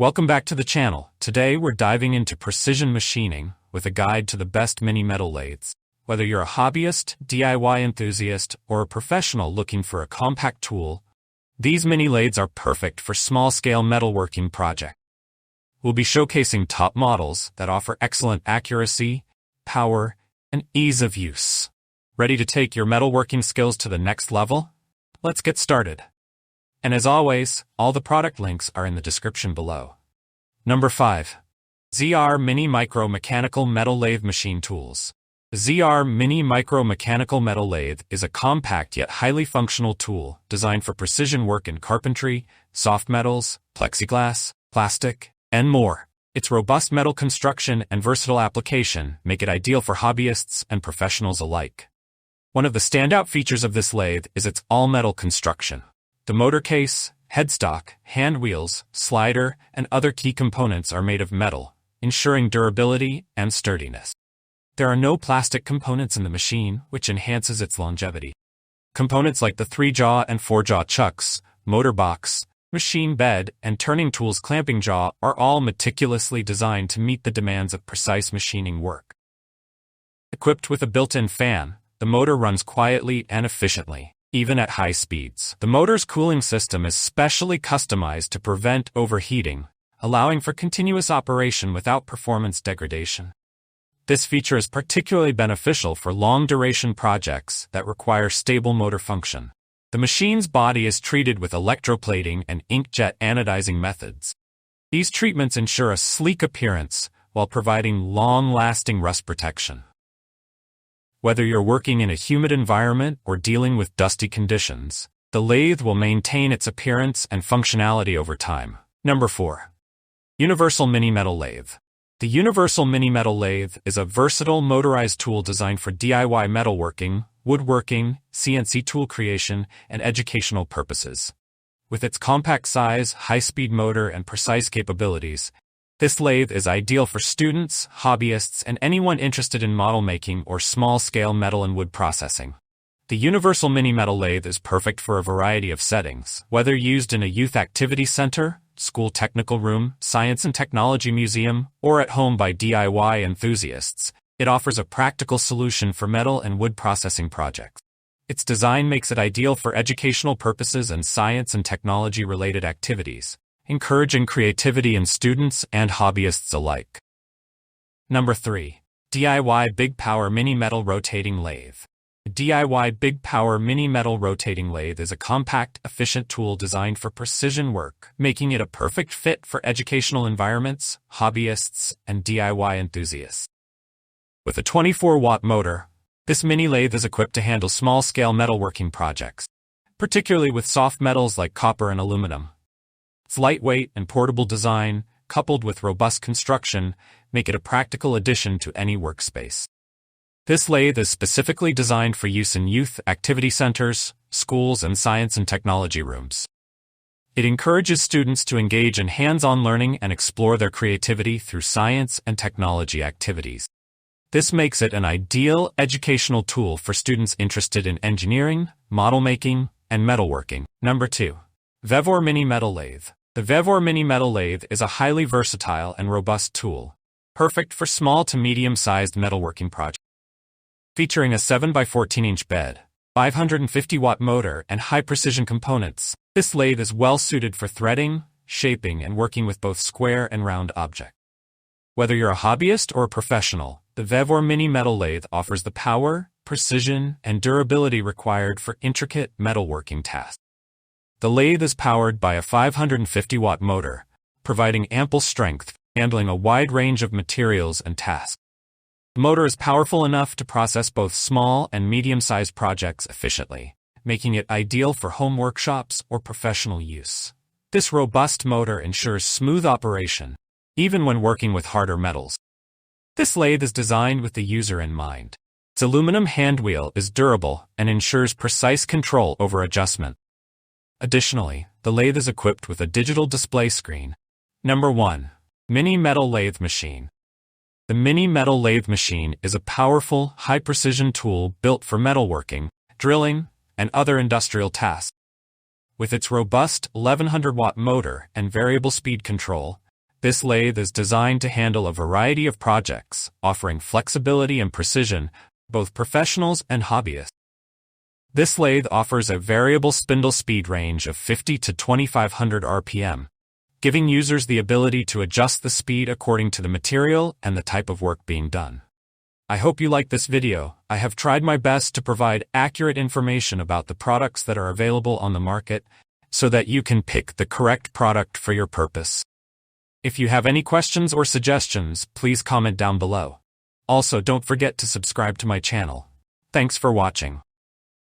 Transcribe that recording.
Welcome back to the channel. Today we're diving into precision machining with a guide to the best mini metal lathes. Whether you're a hobbyist, DIY enthusiast, or a professional looking for a compact tool, these mini lathes are perfect for small-scale metalworking projects. We'll be showcasing top models that offer excellent accuracy, power, and ease of use. Ready to take your metalworking skills to the next level? Let's get started. And as always, all the product links are in the description below. Number 5. ZR Mini Micro Mechanical Metal Lathe Machine Tools. The ZR Mini Micro Mechanical Metal Lathe is a compact yet highly functional tool designed for precision work in carpentry, soft metals, plexiglass, plastic, and more. Its robust metal construction and versatile application make it ideal for hobbyists and professionals alike. One of the standout features of this lathe is its all-metal construction. The motor case, headstock, hand wheels, slider, and other key components are made of metal, ensuring durability and sturdiness. There are no plastic components in the machine, which enhances its longevity. Components like the 3-jaw and 4-jaw chucks, motor box, machine bed, and turning tools clamping jaw are all meticulously designed to meet the demands of precise machining work. Equipped with a built-in fan, the motor runs quietly and efficiently, even at high speeds. The motor's cooling system is specially customized to prevent overheating, allowing for continuous operation without performance degradation. This feature is particularly beneficial for long-duration projects that require stable motor function. The machine's body is treated with electroplating and inkjet anodizing methods. These treatments ensure a sleek appearance while providing long-lasting rust protection. Whether you're working in a humid environment or dealing with dusty conditions, the lathe will maintain its appearance and functionality over time. Number 4. Universal Mini Metal Lathe. The Universal Mini Metal Lathe is a versatile motorized tool designed for DIY metalworking, woodworking, CNC tool creation, and educational purposes. With its compact size, high-speed motor, and precise capabilities, this lathe is ideal for students, hobbyists, and anyone interested in model making or small-scale metal and wood processing. The Universal Mini Metal Lathe is perfect for a variety of settings, whether used in a youth activity center, school technical room, science and technology museum, or at home by DIY enthusiasts. It offers a practical solution for metal and wood processing projects. Its design makes it ideal for educational purposes and science and technology-related activities, encouraging creativity in students and hobbyists alike. Number 3. DIY BigPower Mini Metal Rotating Lathe. The DIY BigPower Mini Metal Rotating Lathe is a compact, efficient tool designed for precision work, making it a perfect fit for educational environments, hobbyists, and DIY enthusiasts. With a 24-watt motor, this mini lathe is equipped to handle small-scale metalworking projects, particularly with soft metals like copper and aluminum. Its lightweight and portable design, coupled with robust construction, make it a practical addition to any workspace. This lathe is specifically designed for use in youth activity centers, schools, and science and technology rooms. It encourages students to engage in hands-on learning and explore their creativity through science and technology activities. This makes it an ideal educational tool for students interested in engineering, model making, and metalworking. Number 2. VEVOR Mini Metal Lathe. The VEVOR Mini Metal Lathe is a highly versatile and robust tool, perfect for small to medium-sized metalworking projects. Featuring a 7x14-inch bed, 550-watt motor, and high-precision components, this lathe is well-suited for threading, shaping, and working with both square and round objects. Whether you're a hobbyist or a professional, the VEVOR Mini Metal Lathe offers the power, precision, and durability required for intricate metalworking tasks. The lathe is powered by a 550-watt motor, providing ample strength, handling a wide range of materials and tasks. The motor is powerful enough to process both small and medium-sized projects efficiently, making it ideal for home workshops or professional use. This robust motor ensures smooth operation, even when working with harder metals. This lathe is designed with the user in mind. Its aluminum handwheel is durable and ensures precise control over adjustment. Additionally, the lathe is equipped with a digital display screen. Number 1. Mini Metal Lathe Machine. The Mini Metal Lathe Machine is a powerful, high-precision tool built for metalworking, drilling, and other industrial tasks. With its robust 1100-watt motor and variable speed control, This lathe is designed to handle a variety of projects, offering flexibility and precision, both professionals and hobbyists. This lathe offers a variable spindle speed range of 50 to 2500 RPM, giving users the ability to adjust the speed according to the material and the type of work being done. I hope you liked this video. I have tried my best to provide accurate information about the products that are available on the market so that you can pick the correct product for your purpose. If you have any questions or suggestions, please comment down below. Also, don't forget to subscribe to my channel. Thanks for watching.